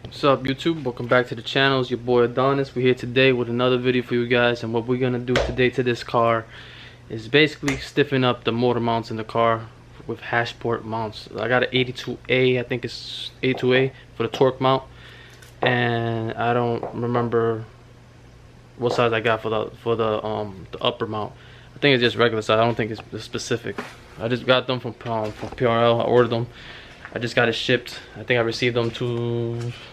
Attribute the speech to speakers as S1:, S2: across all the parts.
S1: What's up, YouTube? Welcome back to the channel. It's your boy Adonis. We're here today with another video for you guys, and what we're gonna do today to this car is basically stiffen up the motor mounts in the car with Hasport mounts. I got an 82A, I think it's 82A for the torque mount, and I don't remember what size I got for the upper mount. I think it's just regular size. I don't think it's specific. I just got them from PRL. I ordered them. I just got it shipped. I think I received them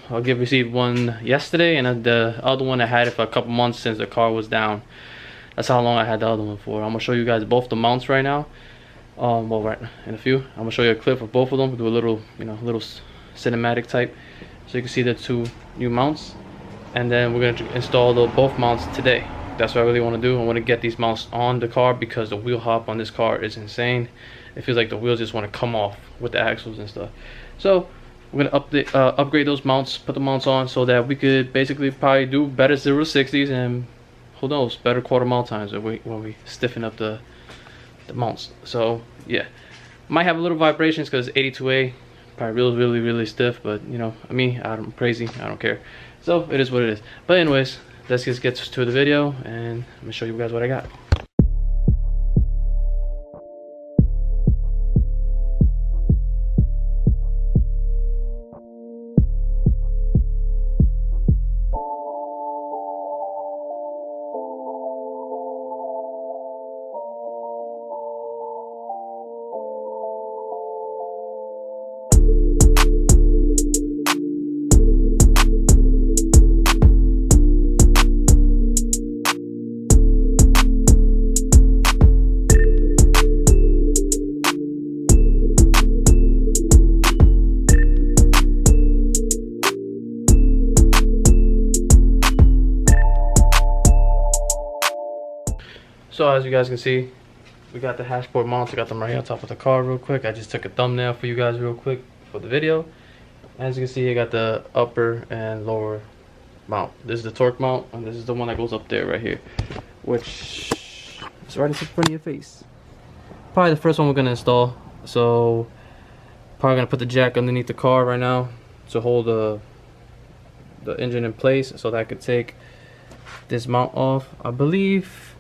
S1: received one yesterday, and the other one I had it for a couple months since the car was down. That's how long I had the other one for. I'm gonna show you guys both the mounts right now. Well, right in a few. I'm gonna show you a clip of both of them. Do a little, little cinematic type, so you can see the two new mounts. And then we're gonna install both mounts today. That's what I really want to do. I want to get these mounts on the car because the wheel hop on this car is insane. It feels like the wheels just want to come off with the axles and stuff. So we're gonna upgrade those mounts, put the mounts on so that we could basically probably do better 0-60s and who knows, better quarter mile times when we stiffen up the mounts. So yeah, might have a little vibrations because 82A probably really stiff, but I'm crazy, I don't care. So it is what it is. But anyways, let's just get to the video and I'm gonna show you guys what I got. So as you guys can see, we got the Hasport mounts. I got them right here on top of the car real quick. I just took a thumbnail for you guys real quick for the video. As you can see, I got the upper and lower mount. This is the torque mount, and this is the one that goes up there right here, which is right in front of your face. Probably the first one we're gonna install. So probably gonna put the jack underneath the car right now to hold the engine in place so that I could take this mount off. I believe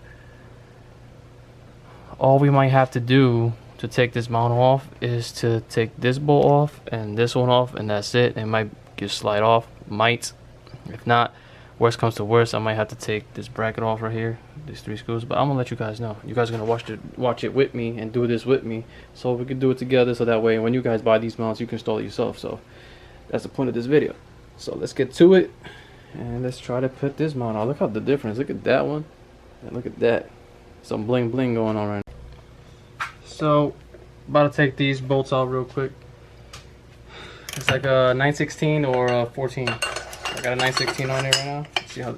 S1: all we might have to do to take this mount off is to take this bolt off and this one off, and that's it. It might just slide off, if not, worst comes to worst, I might have to take this bracket off right here, these 3 screws. But I'm gonna let you guys know. You guys are gonna watch it with me and do this with me, so we can do it together, so that way when you guys buy these mounts you can install it yourself. So that's the point of this video. So let's get to it and let's try to put this mount on. Look how the difference, look at that one and look at that. Some bling bling going on right now. So about to take these bolts out real quick. It's like a 916 or a 14. I got a 916 on here right now. Let's see how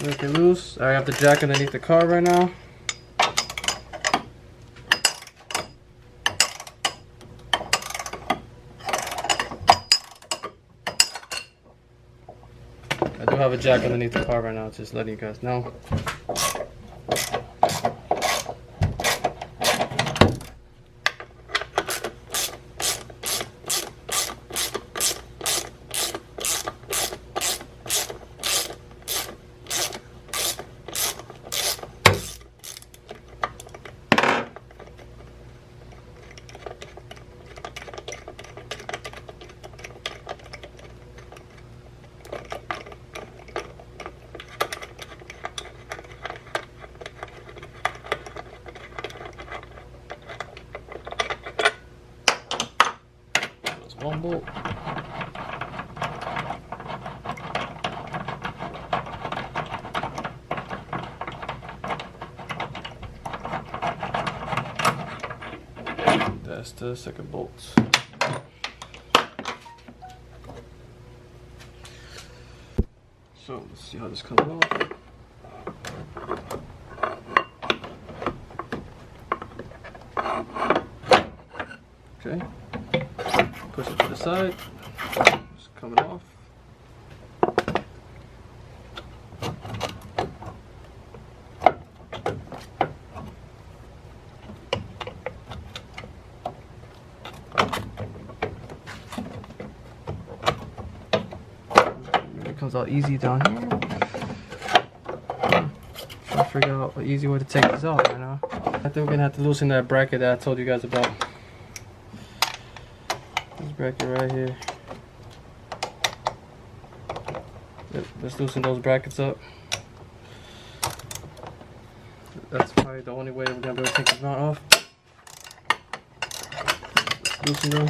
S1: make it loose. I have the jack underneath the car right now. I do have a jack underneath the car right now, just letting you guys know. One bolt. That's the second bolt. So let's see how this comes off. Okay. Push it to the side. It's coming off. comes out easy down here. Trying to figure out an easy way to take this out right now. I think we're gonna have to loosen that bracket that I told you guys about. This bracket right here. Yep, let's loosen those brackets up. That's probably the only way we're gonna be able to take this mount off. Loosen them.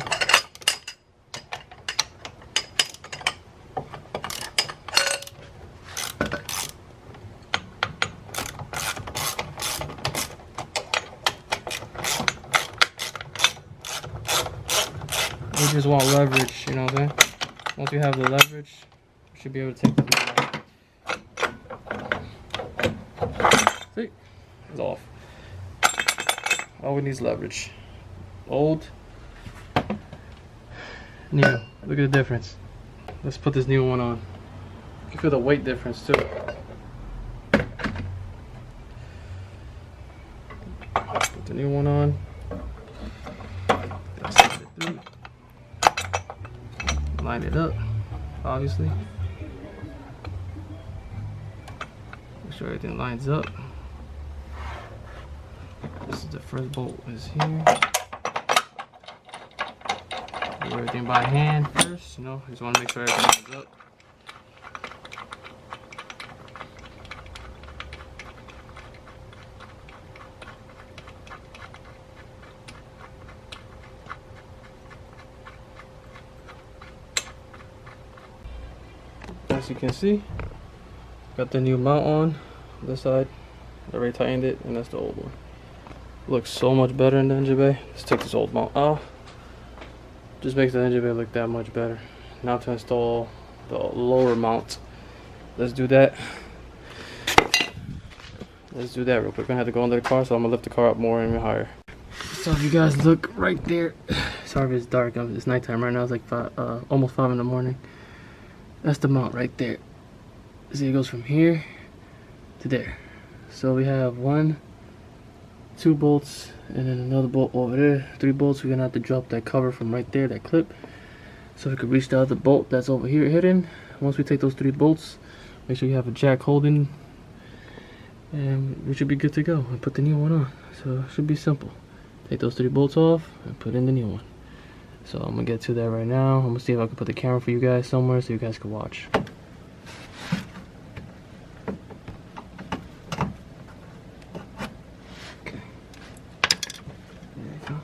S1: We just want leverage, you know what I'm saying? Once you have the leverage, you should be able to take this off. See? It's off. All we need is leverage. Old, new. Look at the difference. Let's put this new one on. You can feel the weight difference too. Put the new one on. Line it up, obviously. Make sure everything lines up. This is the first bolt is here. Do everything by hand first, you know. Just want to make sure everything lines up. As you can see, got the new mount on this side. I already tightened it, and that's the old one. Looks so much better in the engine bay. Let's take this old mount off. Just makes the engine bay look that much better. Now to install the lower mount. Let's do that. Let's do that real quick. We're gonna have to go under the car, so I'm gonna lift the car up more and higher. So if you guys look right there, sorry if it's dark. It's nighttime right now. It's like almost 5 in the morning. That's the mount right there. See, it goes from here to there. So we have 1, 2 bolts, and then another bolt over there. 3 bolts. We're gonna have to drop that cover from right there, that clip, so we can reach the other bolt that's over here hidden. Once we take those 3 bolts, make sure you have a jack holding, and we should be good to go and put the new one on. So it should be simple. Take those 3 bolts off and put in the new one. So I'm gonna get to that right now. I'm gonna see if I can put the camera for you guys somewhere so you guys can watch. Okay. There you go.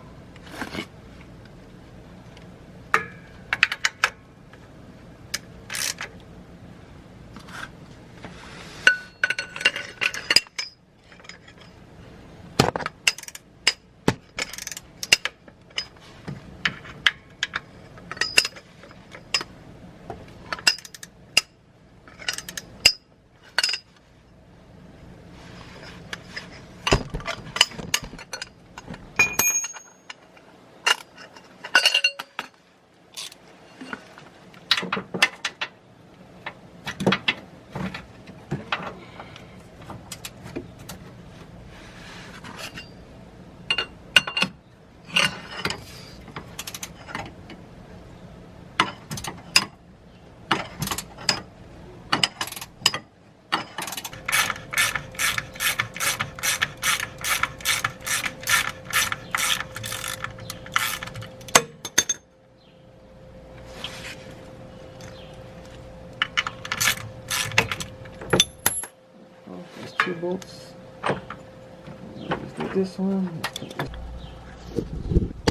S1: Two bolts. Let's do this one.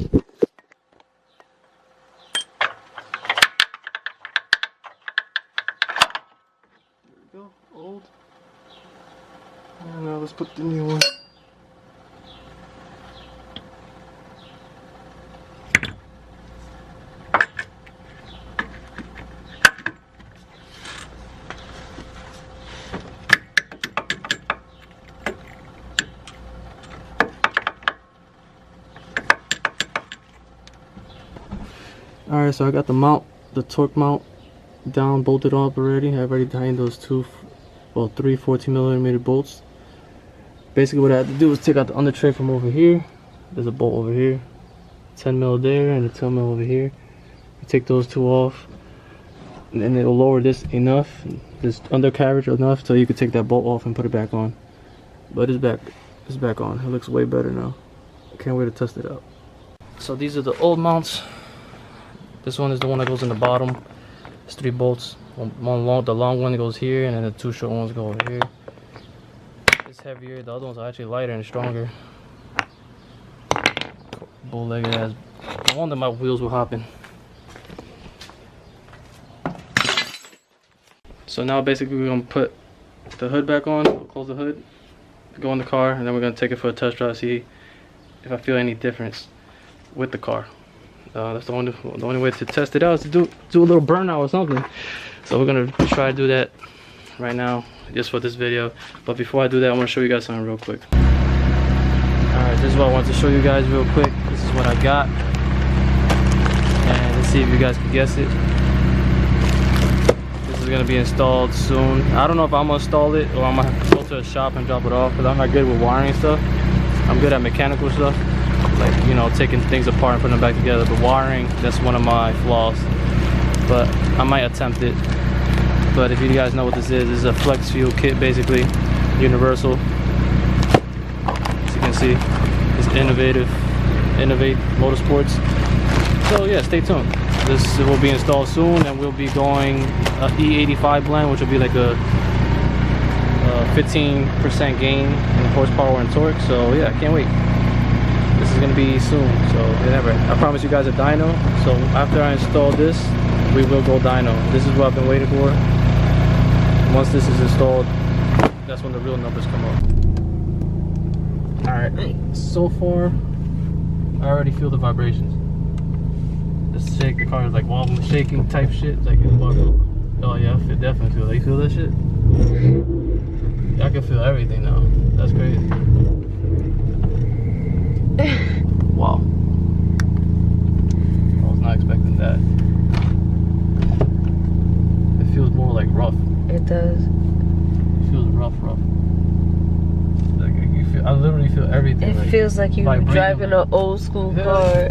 S1: There we go, old. And now let's put the new one. Alright, so I got the mount, the torque mount down, bolted up already. I've already tightened those 3 14mm bolts. Basically what I had to do was take out the under tray from over here. There's a bolt over here, 10mm there, and a 10mm over here. You take those 2 off. and then it'll lower this enough, this undercarriage enough, so you can take that bolt off and put it back on. But it's back on. It looks way better now. Can't wait to test it out. So these are the old mounts. This one is the one that goes in the bottom. It's 3 bolts. The long one goes here, and then the 2 short ones go over here. It's heavier. The other ones are actually lighter and stronger. Bull-legged ass. No wonder my wheels were hopping. So now basically we're gonna put the hood back on. We'll close the hood, go in the car, and then we're gonna take it for a test drive, see if I feel any difference with the car. That's the only way to test it out is to do a little burnout or something. So we're gonna try to do that right now, just for this video. But before I do that, I want to show you guys something real quick. Alright, this is what I wanted to show you guys real quick. This is what I got, and let's see if you guys can guess it. This is gonna be installed soon. I don't know if I'm gonna install it or I'm gonna go to a shop and drop it off, because I'm not good with wiring stuff. I'm good at mechanical stuff, like, you know, taking things apart and putting them back together. But wiring, that's one of my flaws. But I might attempt it. But if you guys know what this is a flex fuel kit, basically, universal. As you can see, it's Innovate Motorsports. So yeah, stay tuned. This will be installed soon, and we'll be going E85 blend, which will be like a 15% gain in horsepower and torque. So yeah, I can't wait. This is gonna be soon, so whatever. I promise you guys a dyno. So after I install this, we will go dyno. This is what I've been waiting for. Once this is installed, that's when the real numbers come up. All right, so far I already feel the vibrations. The shake, the car is like wobbling, shaking type shit. Like it's buckled. Oh yeah, I definitely feel it. You feel that shit? I can feel everything now. That's crazy. Wow. I was not expecting that. It feels more like rough.
S2: It does.
S1: It feels rough. Like you feel, I literally feel everything.
S2: It
S1: like,
S2: feels like you're driving an old school car.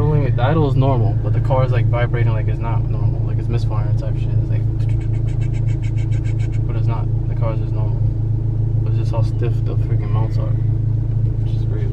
S1: idling, the idle is normal, but the car is like vibrating like it's not normal, like it's misfiring type shit. It's like, but it's not. The car is just normal. But it's just how stiff the freaking mounts are, which is crazy.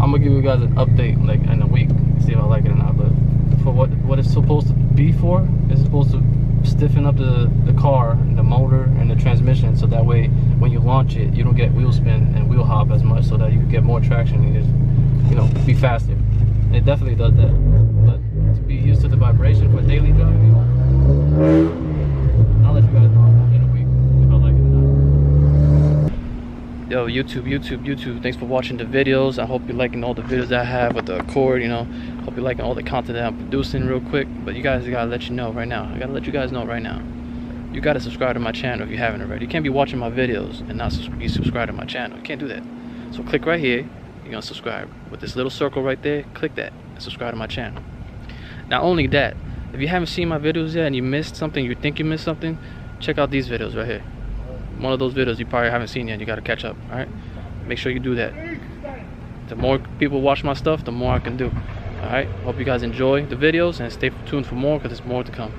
S1: I'm gonna give you guys an update like in a week, see if I like it or not. But for what it's supposed to be for, it's supposed to stiffen up the car, the motor, and the transmission, so that way when you launch it, you don't get wheel spin and wheel hop as much, so that you can get more traction and just, you know, be faster. And it definitely does that. But to be used to the vibration for daily driving, I'll let you guys know in a week if I like it or not. Yo, YouTube, thanks for watching the videos. I hope you're liking all the videos that I have with the Accord, you know. Hope you're liking all the content that I'm producing real quick. But you guys, I gotta let you know right now. I gotta let you guys know right now. You gotta subscribe to my channel if you haven't already. You can't be watching my videos and not be subscribed to my channel. You can't do that. So click right here. You're gonna subscribe. With this little circle right there, click that and subscribe to my channel. Not only that, if you haven't seen my videos yet and you missed something, you think you missed something, check out these videos right here. One of those videos you probably haven't seen yet. You gotta catch up. All right, make sure you do that. The more people watch my stuff, the more I can do. All right, hope you guys enjoy the videos and stay tuned for more, because there's more to come.